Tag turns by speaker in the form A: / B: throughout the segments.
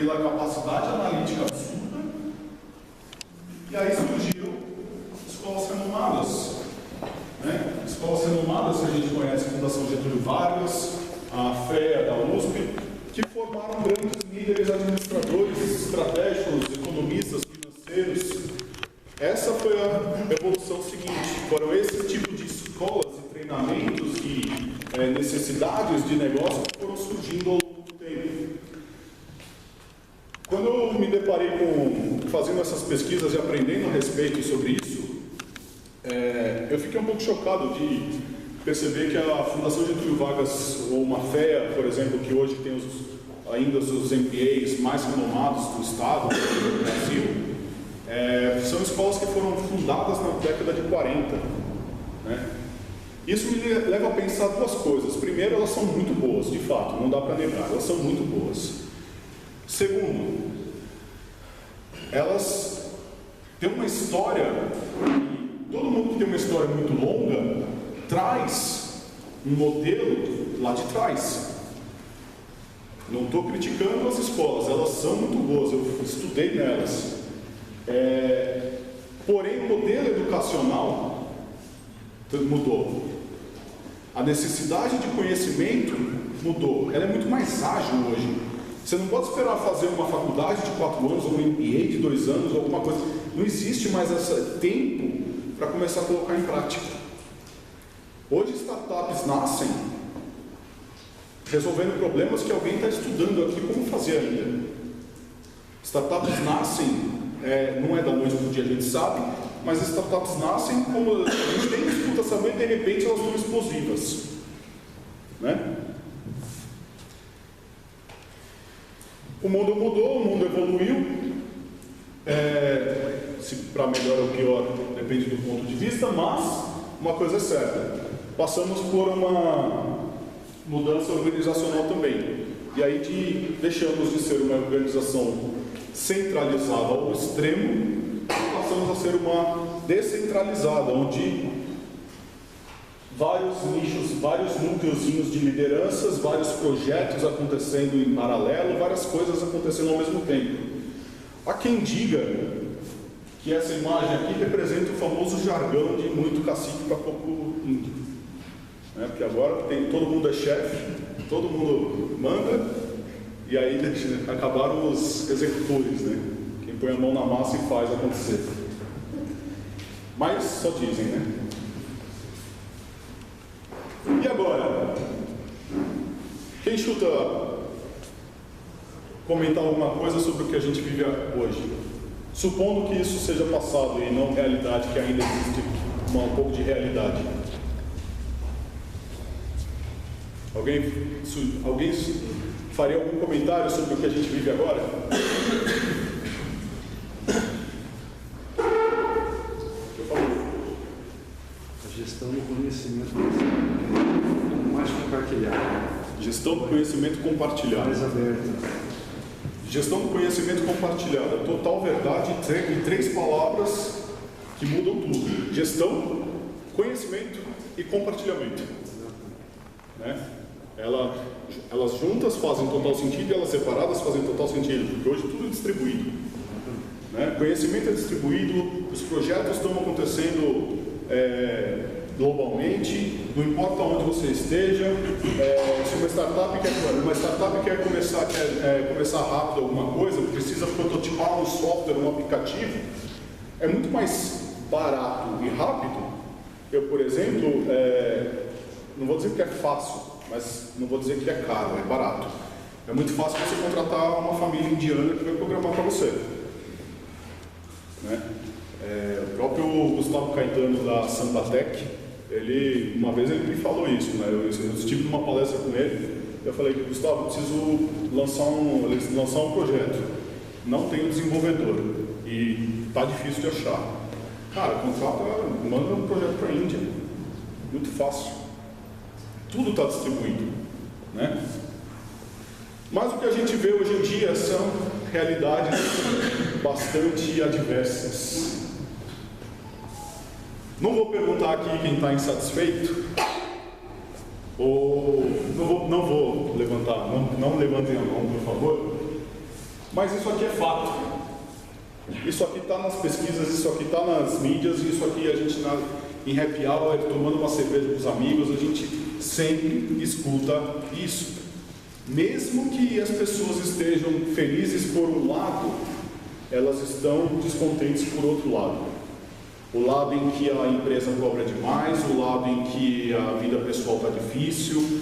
A: pela capacidade analítica absurda, e aí surgiram escolas renomadas. Né? Escolas renomadas que a gente conhece, a Fundação Getúlio Vargas, a FEA da USP, que formaram grandes líderes administradores, estratégicos, economistas, financeiros. Essa foi a evolução seguinte. Foram esse tipo de escolas e treinamentos e necessidades de negócio que foram surgindo ao longo do tempo. Quando eu me deparei fazendo essas pesquisas e aprendendo a respeito sobre isso, eu fiquei um pouco chocado de perceber que a Fundação Getúlio Vargas, ou uma FEA, por exemplo, que hoje tem ainda os MBAs mais renomados do Estado, do Brasil, são escolas que foram fundadas na década de 40. Né? Isso me leva a pensar duas coisas. Primeiro, elas são muito boas, de fato, não dá para negar, elas são muito boas. Segundo, elas têm uma história, e todo mundo que tem uma história muito longa traz um modelo lá de trás. Não estou criticando as escolas, elas são muito boas, eu estudei nelas. Porém, o modelo educacional mudou. A necessidade de conhecimento mudou. Ela é muito mais ágil hoje. Você não pode esperar fazer uma faculdade de 4 anos, ou um MBA de 2 anos, ou alguma coisa. Não existe mais esse tempo para começar a colocar em prática. Hoje, startups nascem resolvendo problemas que alguém está estudando aqui como fazer ainda. Startups nascem, não é da noite para o dia, a gente sabe, mas startups nascem como a gente nem escuta saber, de repente elas estão explosivas. Né? O mundo mudou, o mundo evoluiu, se para melhor ou pior, depende do ponto de vista, mas uma coisa é certa, passamos por uma mudança organizacional também. E aí deixamos de ser uma organização centralizada ao extremo, passamos a ser uma descentralizada, onde vários nichos, vários núcleozinhos de lideranças, vários projetos acontecendo em paralelo, várias coisas acontecendo ao mesmo tempo. Há quem diga que essa imagem aqui representa o famoso jargão de muito cacique para pouco índio. Porque agora todo mundo é chefe, todo mundo manda, e aí acabaram os executores, né? Quem põe a mão na massa e faz acontecer. Mas só dizem, né? E agora? Quem chuta comentar alguma coisa sobre o que a gente vive hoje? Supondo que isso seja passado e não realidade, que ainda existe um pouco de realidade. Alguém faria algum comentário sobre o que a gente vive agora? Eu falo.
B: A gestão do conhecimento mais compartilhado.
A: Gestão do conhecimento compartilhado.
B: Mais aberta.
A: Gestão do conhecimento compartilhado. Total verdade em 3 palavras que mudam tudo. Gestão, conhecimento e compartilhamento. Né? Elas juntas fazem total sentido e elas separadas fazem total sentido, porque hoje tudo é distribuído. Né? Conhecimento é distribuído, os projetos estão acontecendo globalmente, não importa onde você esteja. Se uma startup quer começar rápido alguma coisa, precisa prototipar um software, um aplicativo, é muito mais barato e rápido. Eu, por exemplo, não vou dizer que é fácil, mas não vou dizer que é caro, é barato. É muito fácil você contratar uma família indiana que vai programar para você. Né? O próprio Gustavo Caetano da Sambatec, uma vez ele me falou isso, né? Eu estive numa palestra com ele, eu falei, Gustavo, eu preciso lançar um projeto, não tenho desenvolvedor e está difícil de achar. Cara, manda um projeto para a Índia, muito fácil. Tudo está distribuído, né? Mas o que a gente vê hoje em dia são realidades bastante adversas. Não vou perguntar aqui quem está insatisfeito, ou não vou levantar, não levantem a mão, por favor. Mas isso aqui é fato. Isso aqui está nas pesquisas, isso aqui está nas mídias, isso aqui a gente em happy hour, tomando uma cerveja com os amigos, a gente sempre escuta isso. Mesmo que as pessoas estejam felizes por um lado, elas estão descontentes por outro lado. O lado em que a empresa cobra demais, o lado em que a vida pessoal está difícil,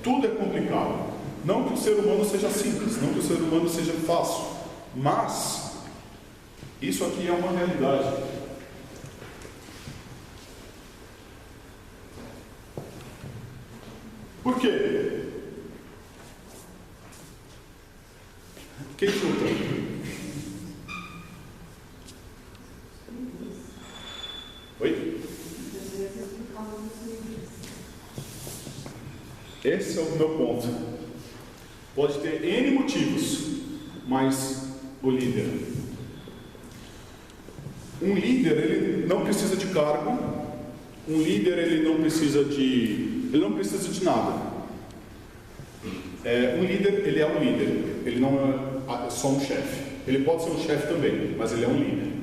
A: tudo é complicado. Não que o ser humano seja simples, não que o ser humano seja fácil, mas isso aqui é uma realidade. Por quê? Quem chuta? Oi? Esse é o meu ponto. Pode ter N motivos, mas o líder. Um líder, ele não precisa de cargo. Um líder, ele não precisa de nada. Um líder, ele é um líder. Ele não é só um chefe. Ele pode ser um chefe também, mas ele é um líder.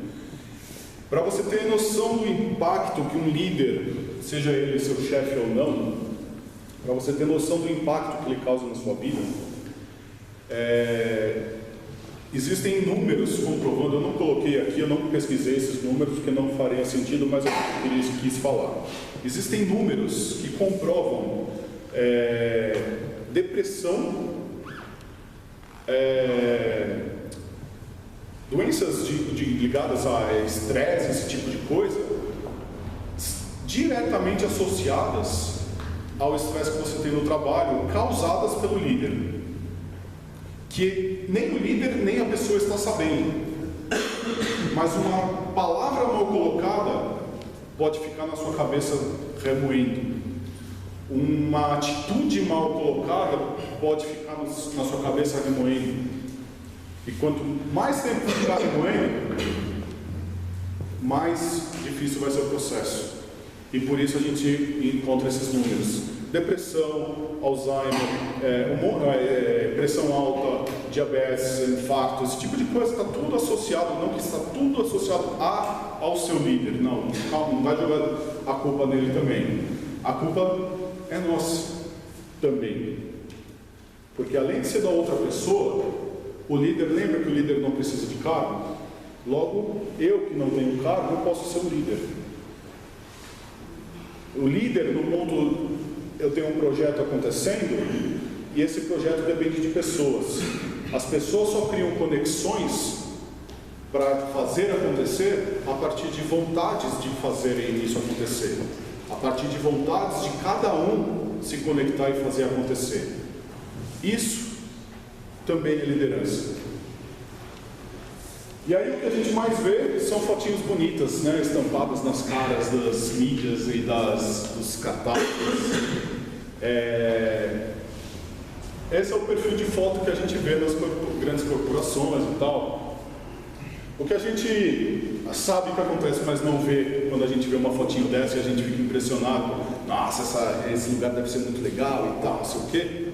A: Para você ter noção do impacto que um líder, seja ele seu chefe ou não, para você ter noção do impacto que ele causa na sua vida, existem números comprovando. Eu não coloquei aqui, eu não pesquisei esses números porque não faria sentido, mas eu quis falar. Existem números que comprovam depressão, doenças ligadas a estresse, esse tipo de coisa, diretamente associadas ao estresse que você tem no trabalho, causadas pelo líder. Que nem o líder, nem a pessoa está sabendo. Mas uma palavra mal colocada pode ficar na sua cabeça remoendo. Uma atitude mal colocada pode ficar na sua cabeça remoendo. E quanto mais tempo ficar remoendo, mais difícil vai ser o processo. E por isso a gente encontra esses números. Depressão, Alzheimer, pressão alta, diabetes, infarto, esse tipo de coisa está tudo associado, não que está tudo associado ao seu líder. Não vai jogar a culpa nele também. A culpa é nossa também. Porque além de ser da outra pessoa, o líder, lembra que o líder não precisa de cargo? Logo, eu que não tenho cargo, eu posso ser o líder. O líder, no ponto, eu tenho um projeto acontecendo, e esse projeto depende de pessoas. As pessoas só criam conexões para fazer acontecer a partir de vontades de fazerem isso acontecer. A partir de vontades de cada um se conectar e fazer acontecer. Isso também é liderança. E aí o que a gente mais vê são fotinhos bonitas, né, estampadas nas caras das mídias e dos catálogos. Esse é o perfil de foto que a gente vê nas grandes corporações e tal. O que a gente sabe que acontece, mas não vê, quando a gente vê uma fotinho dessa e a gente fica impressionado. Nossa, esse lugar deve ser muito legal e tal, não sei o quê.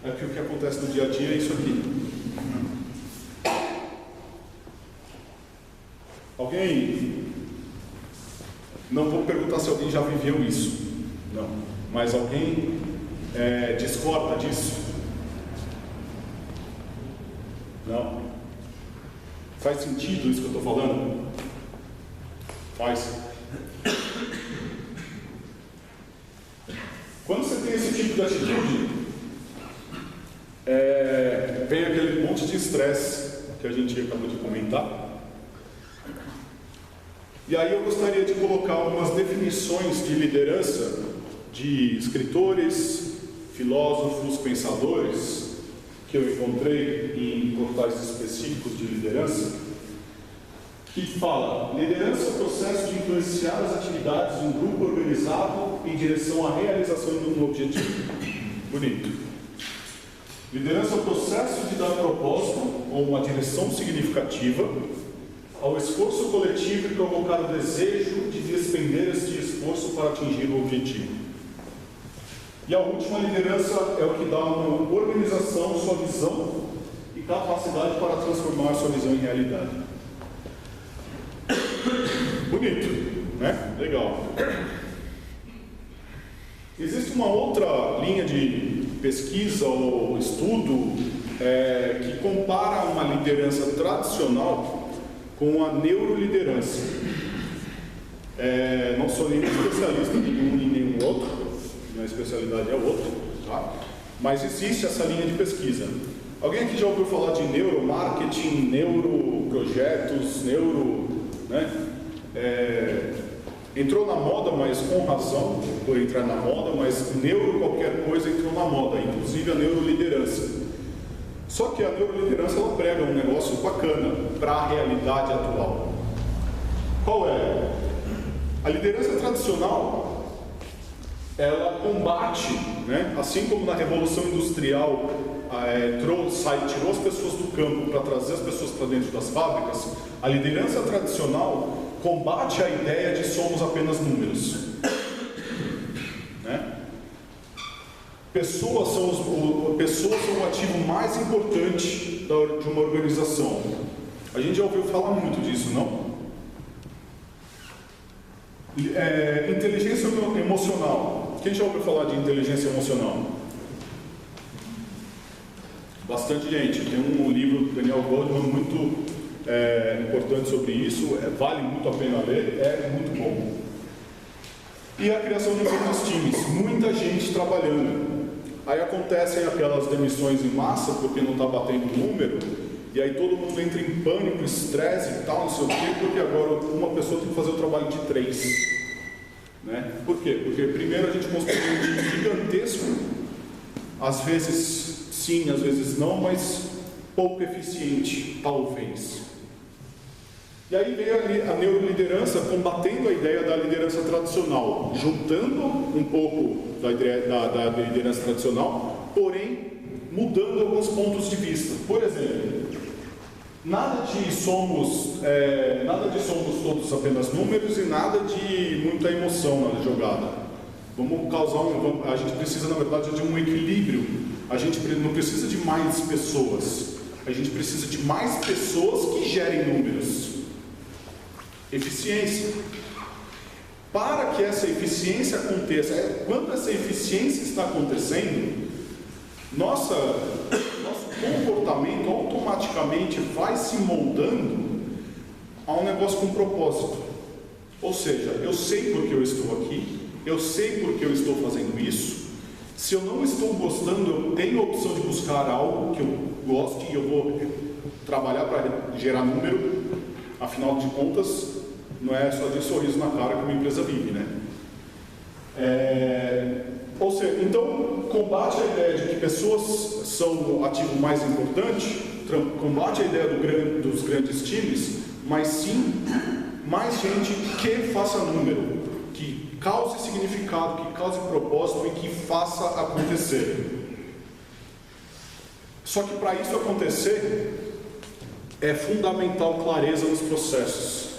A: É que o que acontece no dia a dia é isso aqui. Alguém? Não vou perguntar se alguém já viveu isso. Não. Mas alguém discorda disso? Não? Faz sentido isso que eu estou falando? Faz. Quando você tem esse tipo de atitude, vem aquele monte de estresse que a gente acabou de comentar. E aí eu gostaria de colocar algumas definições de liderança de escritores, filósofos, pensadores, que eu encontrei em portais específicos de liderança, que fala: liderança é o processo de influenciar as atividades de um grupo organizado em direção à realização de um objetivo. Bonito. Liderança é o processo de dar propósito ou uma direção significativa ao esforço coletivo e provocar o desejo de despender este esforço para atingir o objetivo. E a última, liderança é o que dá a uma organização sua visão e capacidade para transformar sua visão em realidade. Bonito, né? Legal. Existe uma outra linha de pesquisa ou estudo que compara uma liderança tradicional com a neuroliderança. Não sou nenhum especialista em nenhum e nenhum outro, minha especialidade é outra, tá? Mas existe essa linha de pesquisa. Alguém aqui já ouviu falar de neuromarketing, neuroprojetos, né? Entrou na moda, mas com razão, por entrar na moda, mas neuro qualquer coisa entrou na moda, inclusive a neuroliderança. Só que a neuroliderança ela prega um negócio bacana para a realidade atual. Qual é? A liderança tradicional, ela combate, né? Assim como na Revolução Industrial tirou as pessoas do campo para trazer as pessoas para dentro das fábricas, a liderança tradicional combate a ideia de somos apenas números. Né? Pessoas são o ativo mais importante de uma organização. A gente já ouviu falar muito disso, não? Inteligência emocional. Quem já ouviu falar de inteligência emocional? Bastante gente. Tem um livro do Daniel Goleman muito importante sobre isso, vale muito a pena ler, é muito bom. E a criação de grandes times, muita gente trabalhando. Aí acontecem aquelas demissões em massa porque não está batendo o número, e aí todo mundo entra em pânico, estresse e tal, não sei o quê, porque agora uma pessoa tem que fazer o trabalho de 3. Né? Por quê? Porque primeiro a gente construiu um time gigantesco, às vezes sim, às vezes não, mas pouco eficiente, talvez. E aí veio a neuroliderança combatendo a ideia da liderança tradicional, juntando um pouco da liderança tradicional, porém mudando alguns pontos de vista. Por exemplo, nada de somos todos apenas números e nada de muita emoção na jogada. A gente precisa, na verdade, de um equilíbrio. A gente não precisa de mais pessoas. A gente precisa de mais pessoas que gerem números. Eficiência. Para que essa eficiência aconteça, quando essa eficiência está acontecendo, nosso comportamento automaticamente vai se moldando a um negócio com propósito. Ou seja, eu sei porque eu estou aqui, eu sei porque eu estou fazendo isso. Se eu não estou gostando, eu tenho a opção de buscar algo que eu goste e eu vou trabalhar para gerar número. Afinal de contas, não é só de sorriso na cara que uma empresa vive, né? Ou seja, então combate a ideia de que pessoas são o ativo mais importante, combate a ideia dos grandes times, mas sim mais gente que faça número, que cause significado, que cause propósito e que faça acontecer. Só que para isso acontecer, é fundamental clareza nos processos,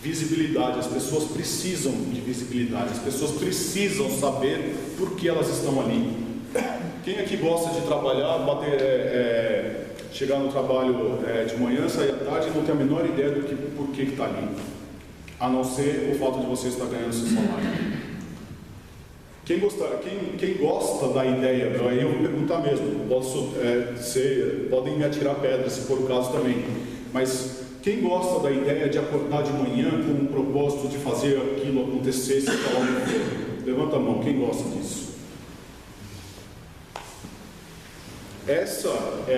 A: visibilidade. As pessoas precisam de visibilidade, as pessoas precisam saber por que elas estão ali. Quem aqui gosta de trabalhar, chegar no trabalho de manhã, sair à tarde e não tem a menor ideia do por que está ali, a não ser o fato de você estar ganhando seu salário? Quem gosta da ideia, aí eu vou perguntar mesmo, podem me atirar pedras se for o caso também, mas quem gosta da ideia de acordar de manhã com um propósito de fazer aquilo acontecer, se falar no tempo? Levanta a mão, quem gosta disso? Essa é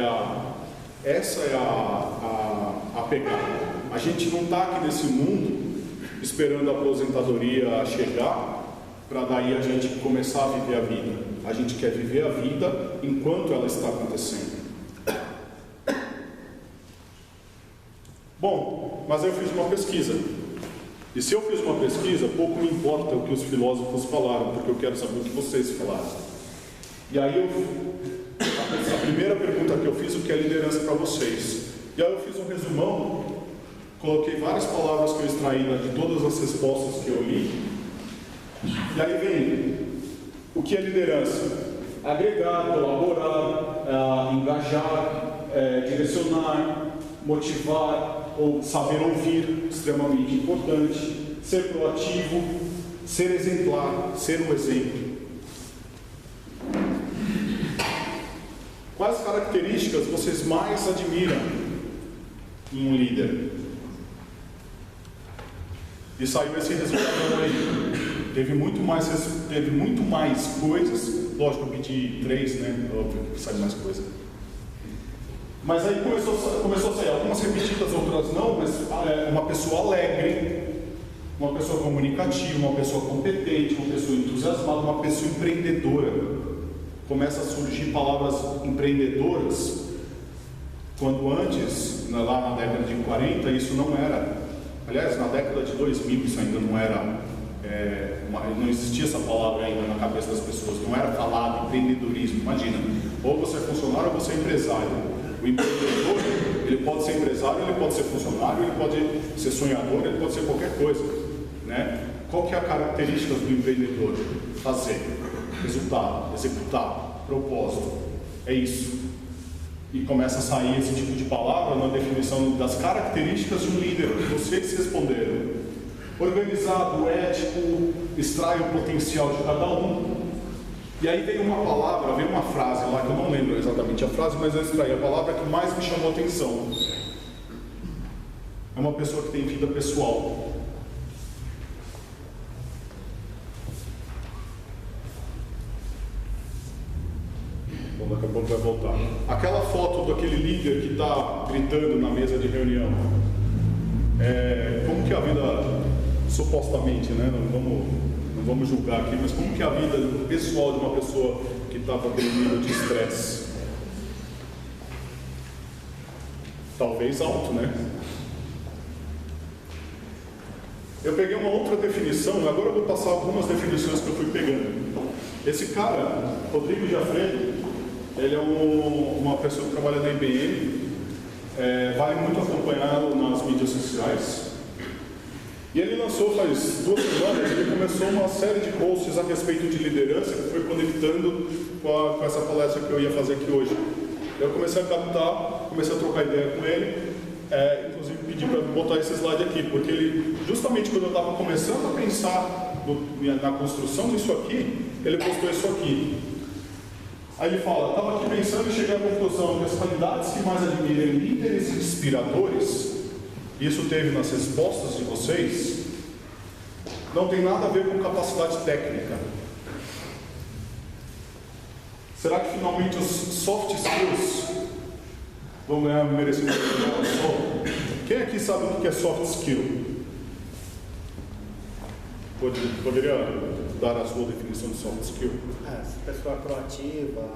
A: a pegada. A gente não está aqui nesse mundo esperando a aposentadoria chegar para daí a gente começar a viver a vida. A gente quer viver a vida enquanto ela está acontecendo. Bom, mas eu fiz uma pesquisa. E se eu fiz uma pesquisa, pouco me importa o que os filósofos falaram, porque eu quero saber o que vocês falaram. E aí a primeira pergunta que eu fiz, o que é liderança para vocês? E aí eu fiz um resumão, coloquei várias palavras que eu extraí de todas as respostas que eu li. E aí vem o que é liderança? Agregar, colaborar, engajar, direcionar, motivar ou saber ouvir, extremamente importante, ser proativo, ser exemplar, ser um exemplo. Quais características vocês mais admiram em um líder? E saiu esse resultado aí. Teve muito mais coisas. Lógico, eu pedi 3, né? Óbvio que sai mais coisa. Mas aí começou a sair algumas repetidas, outras não, mas uma pessoa alegre, uma pessoa comunicativa, uma pessoa competente, uma pessoa entusiasmada, uma pessoa empreendedora. Começa a surgir palavras empreendedoras, quando antes, lá na década de 40, isso não era. Aliás, na década de 2000 isso ainda não era, não existia essa palavra ainda na cabeça das pessoas, não era falado empreendedorismo. Imagina, ou você é funcionário ou você é empresário. O empreendedor, ele pode ser empresário, ele pode ser funcionário, ele pode ser sonhador, ele pode ser qualquer coisa, né? Qual que é a característica do empreendedor? Fazer, resultado, executar, propósito, é isso. E começa a sair esse tipo de palavra na definição das características de um líder, que vocês responderam. Organizado, ético, extrai o potencial de cada um. E aí veio uma palavra, veio uma frase lá, que eu não lembro exatamente a frase, mas eu extraí a palavra que mais me chamou a atenção. É uma pessoa que tem vida pessoal. Daqui a pouco vai voltar. Aquela foto daquele líder que está gritando na mesa de reunião. Como que é a vida, supostamente, né? Não vamos julgar aqui, mas como que é a vida pessoal de uma pessoa que está com aquele nível de estresse? Talvez alto, né? Eu peguei uma outra definição, agora eu vou passar algumas definições que eu fui pegando. Esse cara, Rodrigo Giafredo, ele é uma pessoa que trabalha na IBM, vale muito acompanhá-lo nas mídias sociais. E ele lançou faz 2 semanas, ele começou uma série de posts a respeito de liderança, que foi conectando com essa palestra que eu ia fazer aqui hoje. Eu comecei a captar, comecei a trocar ideia com ele, inclusive pedi para botar esse slide aqui, porque ele, justamente quando eu estava começando a pensar na construção disso aqui, ele postou isso aqui. Aí ele fala, estava aqui pensando e cheguei à conclusão que as qualidades que mais admiro em líderes inspiradores, isso teve nas respostas de vocês, não tem nada a ver com capacidade técnica. Será que finalmente os soft skills vão ganhar merecimento? Quem aqui sabe o que é soft skill? Poderia dar a sua definição de soft skill?
C: Pessoa proativa,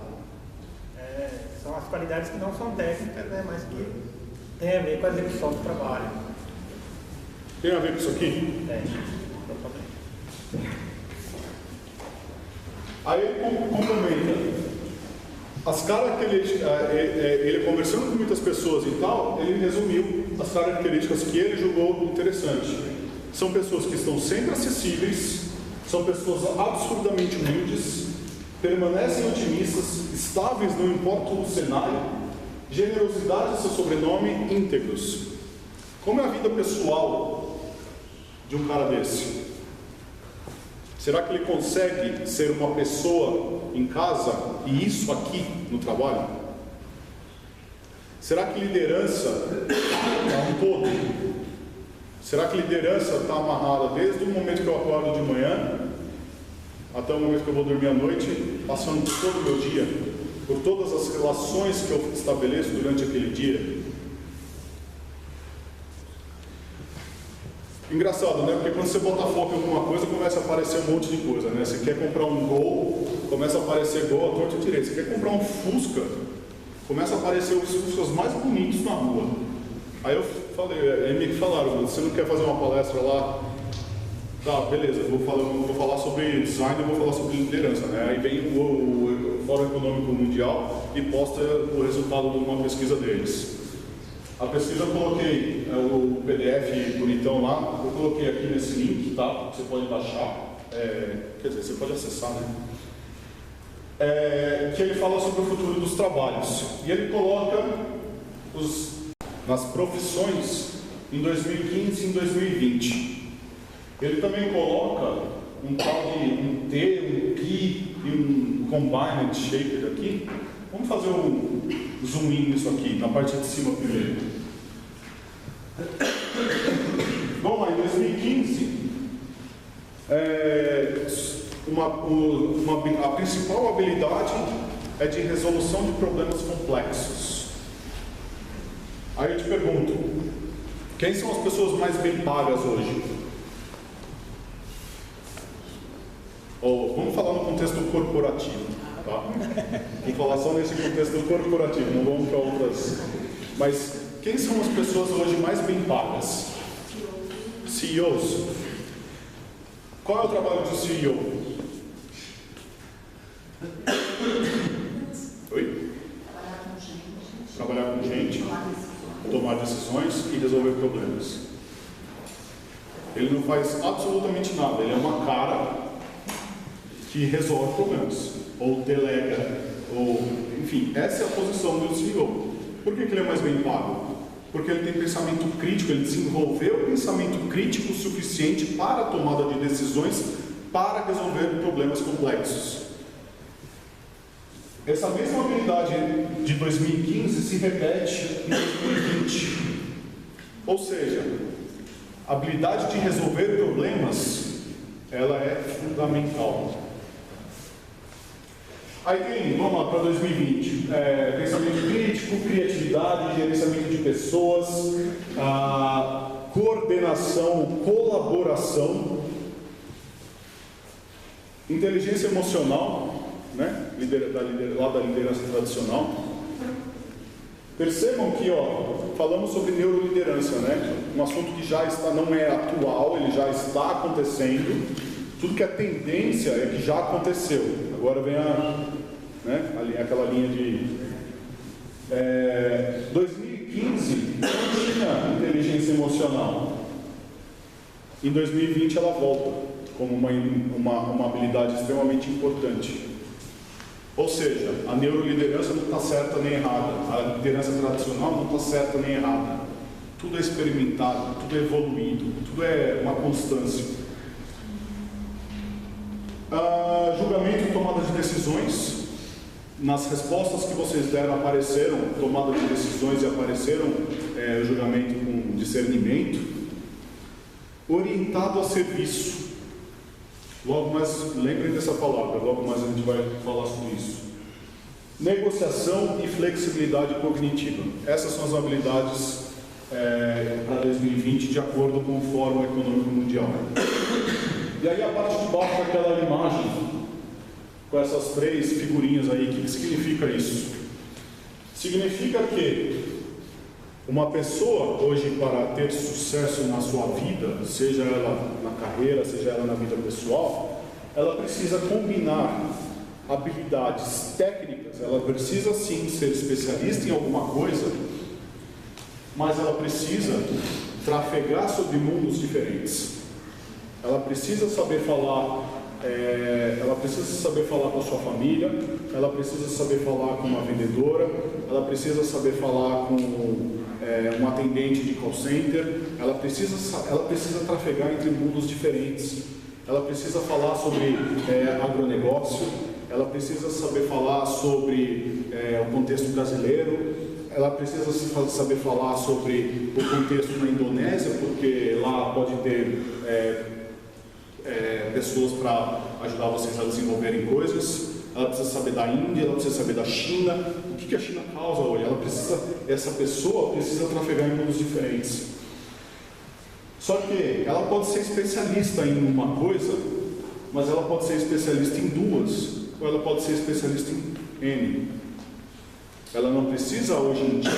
C: são as qualidades que não são técnicas, né, mas que tem a ver com a execução do trabalho.
A: Tem a ver com isso aqui?
C: Tem.
A: Aí ele complementa. As características, ele conversando com muitas pessoas e tal, ele resumiu as características que ele julgou interessante. São pessoas que estão sempre acessíveis, são pessoas absurdamente humildes, permanecem otimistas, estáveis não importa o cenário, generosidade é seu sobrenome, íntegros. Como é a vida pessoal de um cara desse? Será que ele consegue ser uma pessoa em casa e isso aqui no trabalho? Será que liderança é um todo? Será que liderança está amarrada desde o momento que eu acordo de manhã até o momento que eu vou dormir à noite, passando por todo o meu dia, por todas as relações que eu estabeleço durante aquele dia? Engraçado, né? Porque quando você bota foco em alguma coisa, começa a aparecer um monte de coisa, né? Você quer comprar um Gol, começa a aparecer Gol à torta e direita. Você quer comprar um Fusca, começa a aparecer os Fuscas mais bonitos na rua. Aí eu falei, me falaram, você não quer fazer uma palestra lá? Tá, beleza, vou falar sobre design e vou falar sobre liderança, né? Aí vem o Fórum Econômico Mundial e posta o resultado de uma pesquisa deles. A pesquisa eu coloquei o PDF bonitão lá, eu coloquei aqui nesse link, tá? Você pode baixar, quer dizer, você pode acessar, né? Que ele fala sobre o futuro dos trabalhos. E ele coloca nas profissões em 2015 e em 2020. Ele também coloca um tal de um T, um Q e um Combined Shaper aqui. Vamos fazer um zoom in nisso aqui, na parte de cima primeiro. Vamos lá, em 2015, a principal habilidade é de resolução de problemas complexos. Aí eu te pergunto, quem são as pessoas mais bem pagas hoje? Ou vamos falar no contexto corporativo, tá? Vamos falar só nesse contexto corporativo, não vamos para outras. Mas quem são as pessoas hoje mais bem pagas? CEOs. Qual é o trabalho do CEO? Oi? Trabalhar com gente, tomar decisões e resolver problemas. Ele não faz absolutamente nada, ele é uma cara que resolve problemas, ou delega, ou enfim, essa é a posição do CEO. Por que ele é mais bem pago? Porque ele tem pensamento crítico, ele desenvolveu pensamento crítico suficiente para a tomada de decisões para resolver problemas complexos. Essa mesma habilidade de 2015 se repete em 2020. Ou seja, a habilidade de resolver problemas, ela é fundamental. Aí tem, vamos lá para 2020, pensamento crítico, criatividade, gerenciamento de pessoas, coordenação, colaboração, inteligência emocional, né? Lá da liderança tradicional. Percebam que, falamos sobre neuroliderança, né? Um assunto que já está, não é atual, ele já está acontecendo. Tudo que é tendência é que já aconteceu. Agora vem aquela linha de 2015 não tinha inteligência emocional. Em 2020 ela volta como uma habilidade extremamente importante. Ou seja, a neuroliderança não está certa nem errada, a liderança tradicional não está certa nem errada. Tudo é experimentado, tudo é evoluído, tudo é uma constância. Julgamento e tomada de decisões. Nas respostas que vocês deram apareceram tomada de decisões e apareceram julgamento com discernimento. Orientado a serviço. Logo mais, lembrem dessa palavra, logo mais a gente vai falar sobre isso. Negociação e flexibilidade cognitiva. Essas são as habilidades para 2020 de acordo com o Fórum Econômico Mundial. E aí a parte de baixo daquela imagem, com essas três figurinhas aí, o que significa isso? Significa que uma pessoa hoje, para ter sucesso na sua vida, seja ela na carreira, seja ela na vida pessoal, ela precisa combinar habilidades técnicas, ela precisa sim ser especialista em alguma coisa, mas ela precisa trafegar sobre mundos diferentes. Ela precisa saber falar, com a sua família, ela precisa saber falar com uma vendedora, ela precisa saber falar com um atendente de call center, ela precisa trafegar entre mundos diferentes, ela precisa falar sobre agronegócio, ela precisa saber falar sobre o contexto brasileiro, ela precisa saber falar sobre o contexto na Indonésia, porque lá pode ter pessoas para ajudar vocês a desenvolverem coisas. Ela precisa saber da Índia, ela precisa saber da China. O que a China causa hoje? Essa pessoa precisa trafegar em mundos diferentes. Só que ela pode ser especialista em uma coisa, mas ela pode ser especialista em duas, ou ela pode ser especialista em N. Ela não precisa hoje em dia,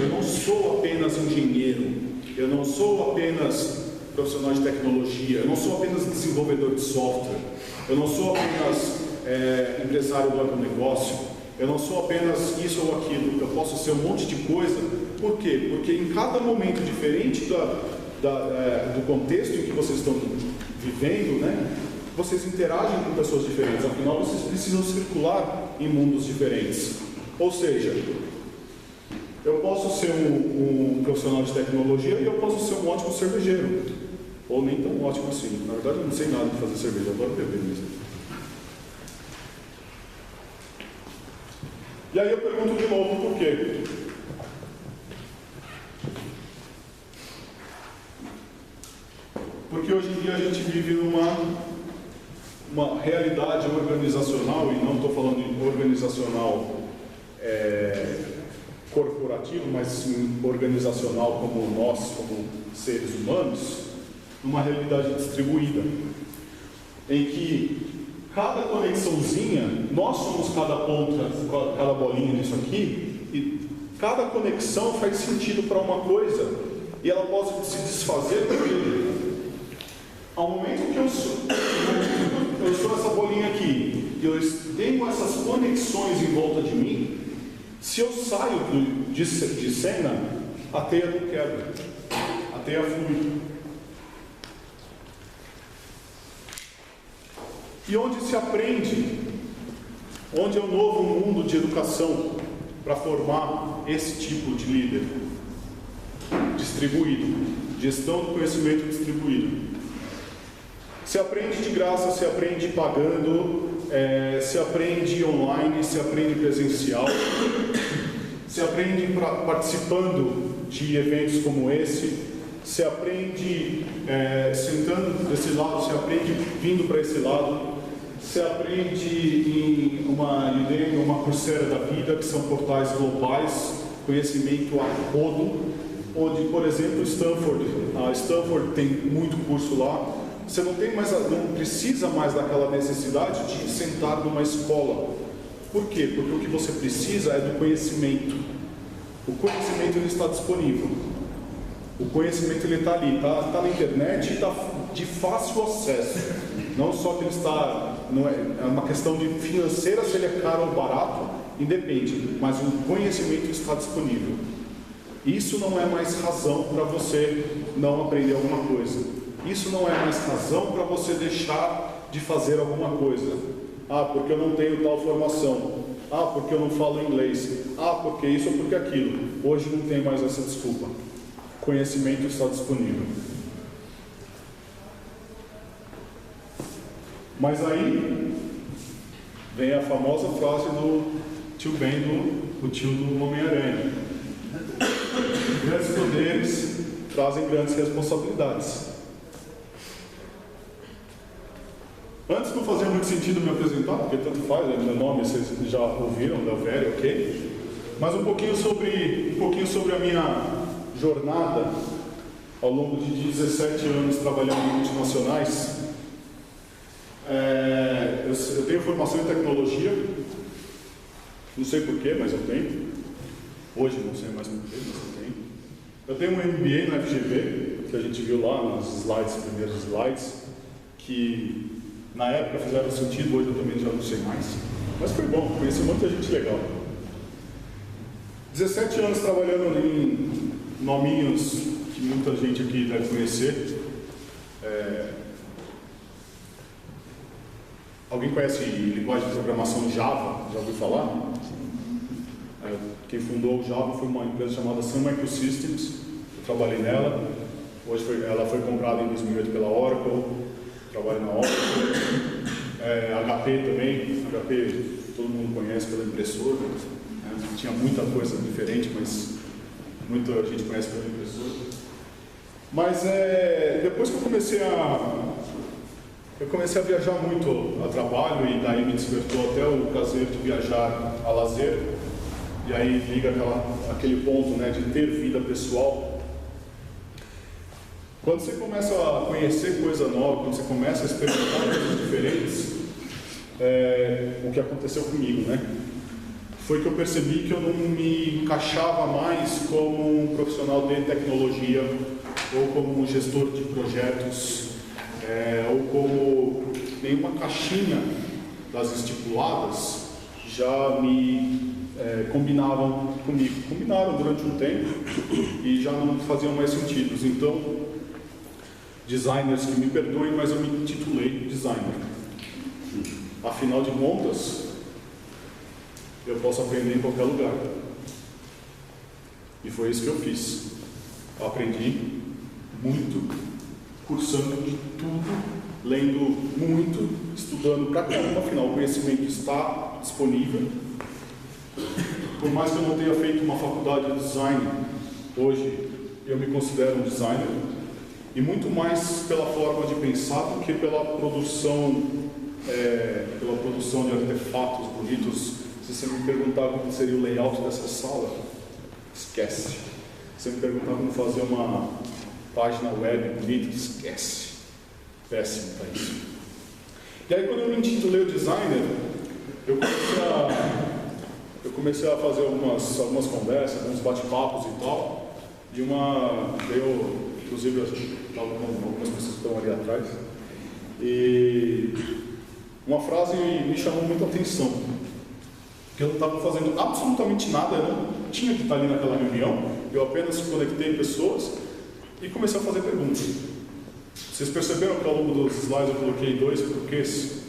A: eu não sou apenas engenheiro, eu não sou apenas profissional de tecnologia, eu não sou apenas desenvolvedor de software, eu não sou apenas empresário do agronegócio, eu não sou apenas isso ou aquilo, eu posso ser um monte de coisa. Por quê? Porque em cada momento diferente do contexto em que vocês estão vivendo, né, vocês interagem com pessoas diferentes, afinal vocês precisam circular em mundos diferentes. Ou seja, Eu posso ser um profissional de tecnologia e eu posso ser um ótimo cervejeiro. Ou nem tão ótimo assim. Na verdade, eu não sei nada de fazer cerveja, eu adoro beber mesmo. E aí eu pergunto de novo por quê? Porque hoje em dia a gente vive numa realidade organizacional, e não estou falando de organizacional corporativo, mas sim organizacional como nós, como seres humanos, numa realidade distribuída, em que cada conexãozinha, nós somos cada ponta, cada bolinha disso aqui, e cada conexão faz sentido para uma coisa, e ela pode se desfazer porque ao momento que eu sou essa bolinha aqui, e eu tenho essas conexões em volta de mim, se eu saio de cena, a teia não quebra, a teia flui. E onde se aprende, onde é o novo mundo de educação para formar esse tipo de líder distribuído, gestão do conhecimento distribuído. Se aprende de graça, se aprende pagando, se aprende online, se aprende presencial, se aprende participando de eventos como esse, se aprende sentando desse lado, se aprende vindo para esse lado, se aprende em uma Udemy, uma Coursera da vida, que são portais globais, conhecimento a rodo, onde, por exemplo, Stanford tem muito curso lá. Você não precisa mais daquela necessidade de sentar numa escola. Por quê? Porque o que você precisa é do conhecimento. O conhecimento ele está disponível. O conhecimento ele está ali, está na internet e está de fácil acesso. Não só que ele está, não é uma questão de financeira, se ele é caro ou barato, independe, mas o conhecimento está disponível. Isso não é mais razão para você não aprender alguma coisa. Isso não é mais razão para você deixar de fazer alguma coisa. Ah, porque eu não tenho tal formação. Ah, porque eu não falo inglês. Ah, porque isso ou porque aquilo. Hoje não tem mais essa desculpa. Conhecimento está disponível. Mas aí vem a famosa frase do tio Ben, o tio do Homem-Aranha. Grandes poderes trazem grandes responsabilidades. Antes não fazia muito sentido me apresentar, porque tanto faz, meu nome vocês já ouviram, Del Vério, ok? Mas um pouquinho sobre a minha jornada ao longo de 17 anos trabalhando em multinacionais. Eu tenho formação em tecnologia, não sei porquê, mas eu tenho. Hoje não sei mais porquê, mas eu tenho. Eu tenho um MBA na FGV, que a gente viu lá nos primeiros slides, que na época fizeram sentido, hoje eu também já não sei mais. Mas foi bom, conheci muita gente legal. 17 anos trabalhando em nominhos que muita gente aqui deve conhecer. Alguém conhece linguagem de programação Java? Já ouviu falar? Quem fundou o Java foi uma empresa chamada Sun Microsystems. Eu trabalhei nela. Hoje ela foi comprada em 2008 pela Oracle. Trabalho na Oracle. HP também. HP todo mundo conhece pela impressora. Tinha muita coisa diferente, mas muita gente conhece pela impressora. Mas depois que eu comecei a viajar muito a trabalho, e daí me despertou até o prazer de viajar a lazer. E aí liga aquele ponto, né, de ter vida pessoal. Quando você começa a conhecer coisa nova, quando você começa a experimentar coisas diferentes, o que aconteceu comigo, né? Foi que eu percebi que eu não me encaixava mais como um profissional de tecnologia, ou como um gestor de projetos, ou como nenhuma caixinha das estipuladas já me combinavam comigo. Combinaram durante um tempo e já não faziam mais sentido. Então, designers que me perdoem, mas eu me intitulei designer. Afinal de contas, eu posso aprender em qualquer lugar. E foi isso que eu fiz. Eu aprendi muito, cursando de tudo, lendo muito, estudando para caramba, afinal o conhecimento está disponível. Por mais que eu não tenha feito uma faculdade de design, hoje eu me considero um designer, e muito mais pela forma de pensar do que pela produção de artefatos bonitos. Se você me perguntar como seria o layout dessa sala, esquece. Se você me perguntar como fazer uma página web bonita, esquece. Péssimo para isso. E aí, quando eu me intitulei o designer, eu comecei a fazer algumas conversas, alguns bate-papos e tal. Inclusive, eu estava com algumas pessoas que estão ali atrás. E uma frase me chamou muita atenção. Porque eu não estava fazendo absolutamente nada, eu não tinha que estar ali naquela reunião. Eu apenas conectei pessoas e comecei a fazer perguntas. Vocês perceberam que ao longo dos slides eu coloquei 2 porquês?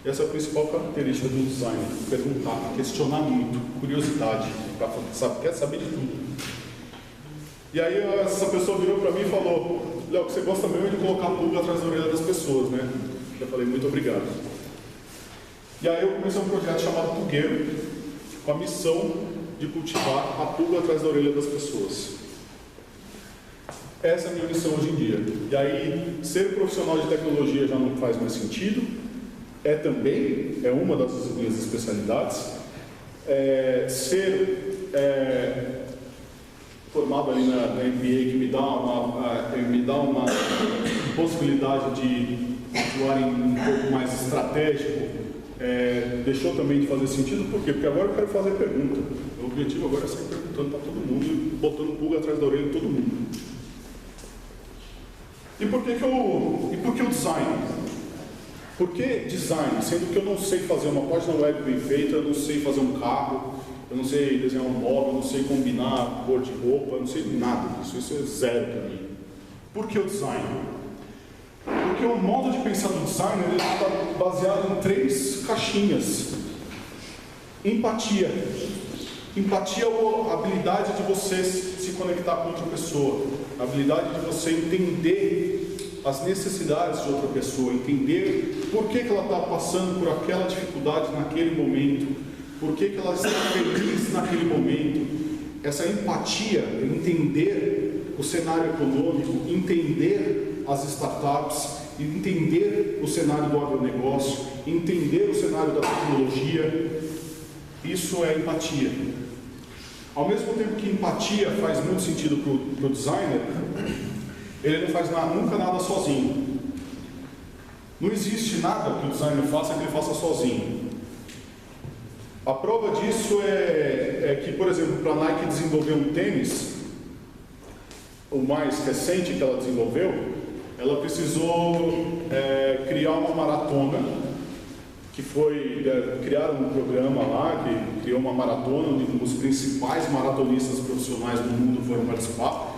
A: Essa é a principal característica do design: perguntar, questionar muito, curiosidade, quer saber de tudo. E aí essa pessoa virou para mim e falou: Léo, você gosta mesmo de colocar pulga atrás da orelha das pessoas, né? Eu falei: muito obrigado. E aí eu comecei um projeto chamado Pulgueiro, com a missão de cultivar a pulga atrás da orelha das pessoas. Essa é a minha missão hoje em dia. E aí, ser profissional de tecnologia já não faz mais sentido. É uma das minhas especialidades. Ser formado ali na MBA, que me dá uma possibilidade de atuar em um pouco mais estratégico, deixou também de fazer sentido. Por quê? Porque agora eu quero fazer pergunta. O objetivo agora é sair perguntando para todo mundo e botando pulga atrás da orelha de todo mundo. E por que o design? Por que design? Sendo que eu não sei fazer uma página web bem feita, eu não sei fazer um carro, eu não sei desenhar um móvel, eu não sei combinar cor de roupa, eu não sei nada disso. Isso é zero para mim. Por que o design? Porque o modo de pensar do design está baseado em 3 caixinhas. Empatia. Empatia é a habilidade de você se conectar com outra pessoa, a habilidade de você entender as necessidades de outra pessoa, entender por que ela está passando por aquela dificuldade naquele momento, por que ela está feliz naquele momento. Essa empatia, entender o cenário econômico, entender as startups, entender o cenário do agronegócio, entender o cenário da tecnologia, isso é empatia. Ao mesmo tempo que empatia faz muito sentido para o designer, ele não faz nunca nada sozinho. Não existe nada que o designer faça que ele faça sozinho. A prova disso é que, por exemplo, para a Nike desenvolver um tênis, o mais recente que ela desenvolveu, ela precisou criar uma maratona, que foi criar um programa lá, que criou uma maratona, onde os principais maratonistas profissionais do mundo foram participar,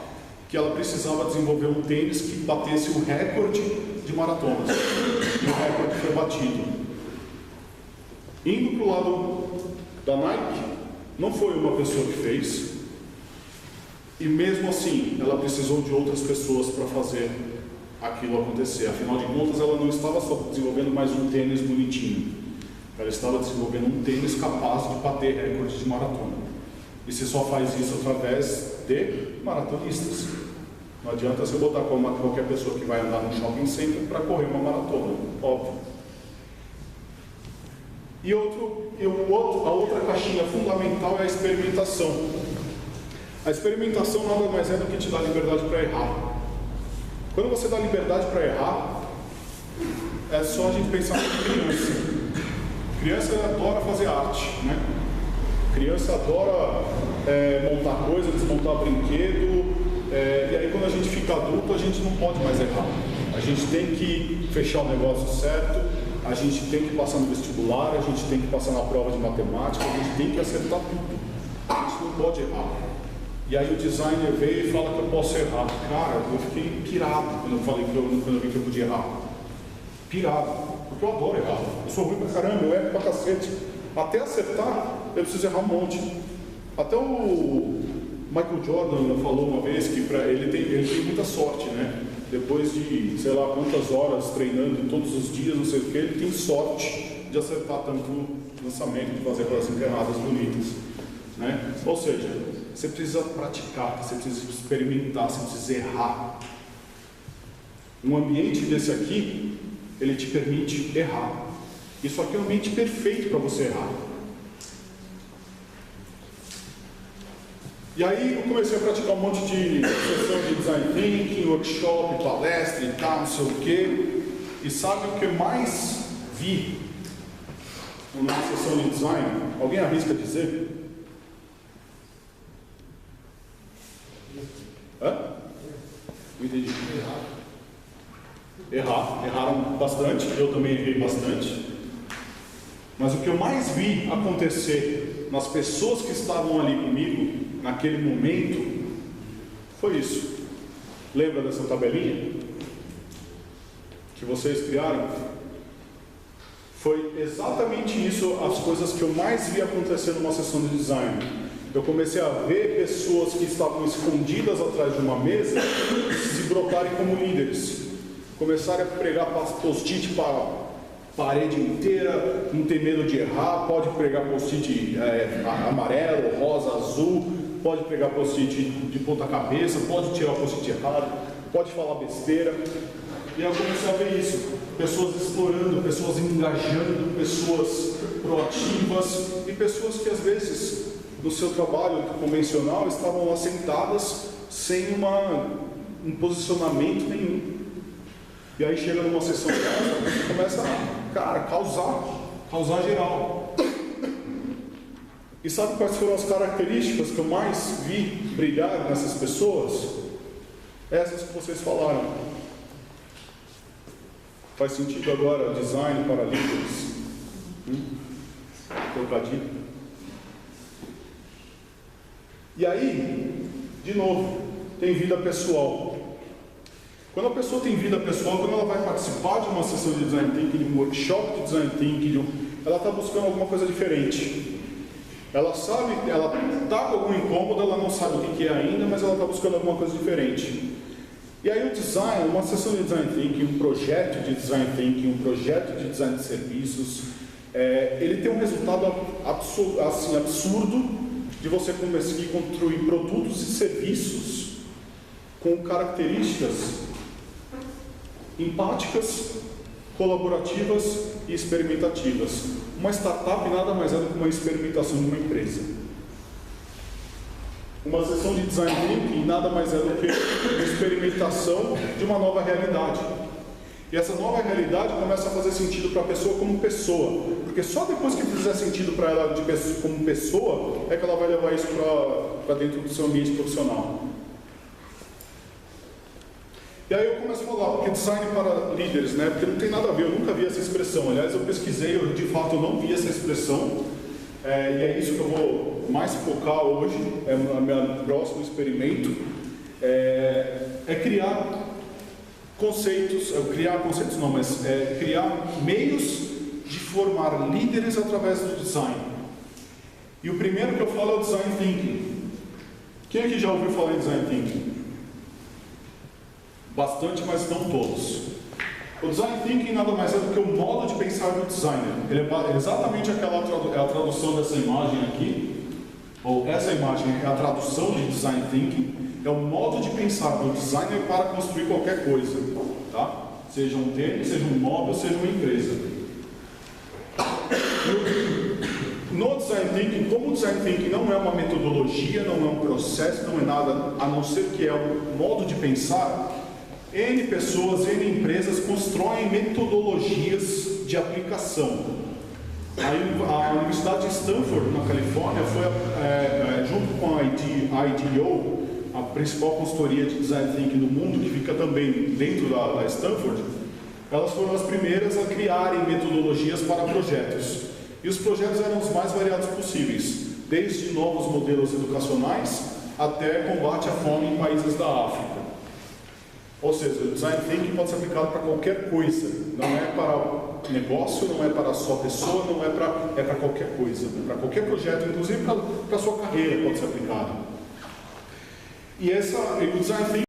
A: que ela precisava desenvolver um tênis que batesse o recorde de maratonas. E o recorde foi batido. Indo para o lado da Nike, não foi uma pessoa que fez, e mesmo assim, ela precisou de outras pessoas para fazer aquilo acontecer. Afinal de contas, ela não estava só desenvolvendo mais um tênis bonitinho, ela estava desenvolvendo um tênis capaz de bater recordes de maratona. E você só faz isso através de maratonistas. Não adianta você botar qualquer pessoa que vai andar no shopping center para correr uma maratona, óbvio. E a outra caixinha fundamental é a experimentação. A experimentação nada mais é do que te dar liberdade para errar. Quando você dá liberdade para errar, é só a gente pensar em criança. Criança adora fazer arte, né? Criança adora montar coisa, desmontar brinquedo, e aí quando a gente fica adulto, a gente não pode mais errar. A gente tem que fechar o negócio certo, a gente tem que passar no vestibular, a gente tem que passar na prova de matemática, a gente tem que acertar tudo. A gente não pode errar. E aí o designer veio e fala que eu posso errar. Cara, eu fiquei pirado quando eu vi que eu podia errar. Pirado, porque eu adoro errar. Eu sou ruim pra caramba, eu erro pra cacete. Até acertar, eu preciso errar um monte. Até o Michael Jordan falou uma vez que ele tem muita sorte, né? Depois de, sei lá, quantas horas treinando todos os dias, não sei o que, ele tem sorte de acertar tanto o lançamento, de fazer aquelas enterradas bonitas, né? Ou seja, você precisa praticar, você precisa experimentar, você precisa errar. Um ambiente desse aqui, ele te permite errar. Isso aqui é um ambiente perfeito para você errar. E aí eu comecei a praticar um monte de sessão de design thinking, workshop, palestra e tal, não sei o quê. E sabe o que eu mais vi numa sessão de design? Alguém arrisca dizer? Hã? Não entendi. Erraram bastante, eu também errei bastante. Mas o que eu mais vi acontecer nas pessoas que estavam ali comigo, naquele momento, foi isso. Lembra dessa tabelinha que vocês criaram? Foi exatamente isso, as coisas que eu mais vi acontecer numa sessão de design. Eu comecei a ver pessoas que estavam escondidas atrás de uma mesa se brotarem como líderes, começarem a pregar post-it para a parede inteira, não ter medo de errar, pode pregar post-it amarelo, rosa, azul, pode pregar post-it de ponta cabeça, pode tirar o post-it errado, pode falar besteira. E eu comecei a ver isso, pessoas explorando, pessoas engajando, pessoas proativas e pessoas que às vezes no seu trabalho convencional estavam lá sentadas sem um posicionamento nenhum. E aí chega numa sessão e começa a causar geral. E sabe quais foram as características que eu mais vi brilhar nessas pessoas? Essas que vocês falaram. Faz sentido agora design para líderes? Trocadilho. E aí, de novo, tem vida pessoal. Quando a pessoa tem vida pessoal, quando ela vai participar de uma sessão de design thinking, de um workshop de design thinking, ela está buscando alguma coisa diferente. Ela sabe, ela está com algum incômodo, ela não sabe o que é ainda, mas ela está buscando alguma coisa diferente. E aí o design, uma sessão de design thinking, um projeto de design thinking, um projeto de design de serviços, ele tem um resultado absurdo de você conseguir construir produtos e serviços com características empáticas, colaborativas e experimentativas. Uma startup nada mais é do que uma experimentação de uma empresa. Uma sessão de design thinking nada mais é do que uma experimentação de uma nova realidade. E essa nova realidade começa a fazer sentido para a pessoa como pessoa, porque só depois que fizer sentido para ela como pessoa é que ela vai levar isso para dentro do seu ambiente profissional. E aí eu começo a falar, porque design para líderes, né? Porque não tem nada a ver, eu nunca vi essa expressão. Aliás, eu pesquisei, de fato eu não vi essa expressão. E é isso que eu vou mais focar hoje, no meu próximo experimento. Criar conceitos, criar meios de formar líderes através do design. E o primeiro que eu falo é o design thinking. Quem aqui já ouviu falar em design thinking? Bastante, mas não todos. O design thinking nada mais é do que o modo de pensar do designer. Ele é exatamente a tradução dessa imagem aqui, ou essa imagem é a tradução de design thinking, é o modo de pensar do designer para construir qualquer coisa, tá? Seja um tênis, seja um móvel, seja uma empresa. No design thinking, como o design thinking não é uma metodologia, não é um processo, não é nada, a não ser que é um modo de pensar, N pessoas, N empresas constroem metodologias de aplicação. A Universidade de Stanford, na Califórnia, foi, junto com a IDEO, a principal consultoria de design thinking do mundo, que fica também dentro da Stanford, elas foram as primeiras a criarem metodologias para projetos. E os projetos eram os mais variados possíveis, desde novos modelos educacionais até combate à fome em países da África. Ou seja, o design thinking pode ser aplicado para qualquer coisa, não é para negócio, não é para a sua pessoa, não é para qualquer coisa, para qualquer projeto, inclusive para a sua carreira pode ser aplicado. E o design thinking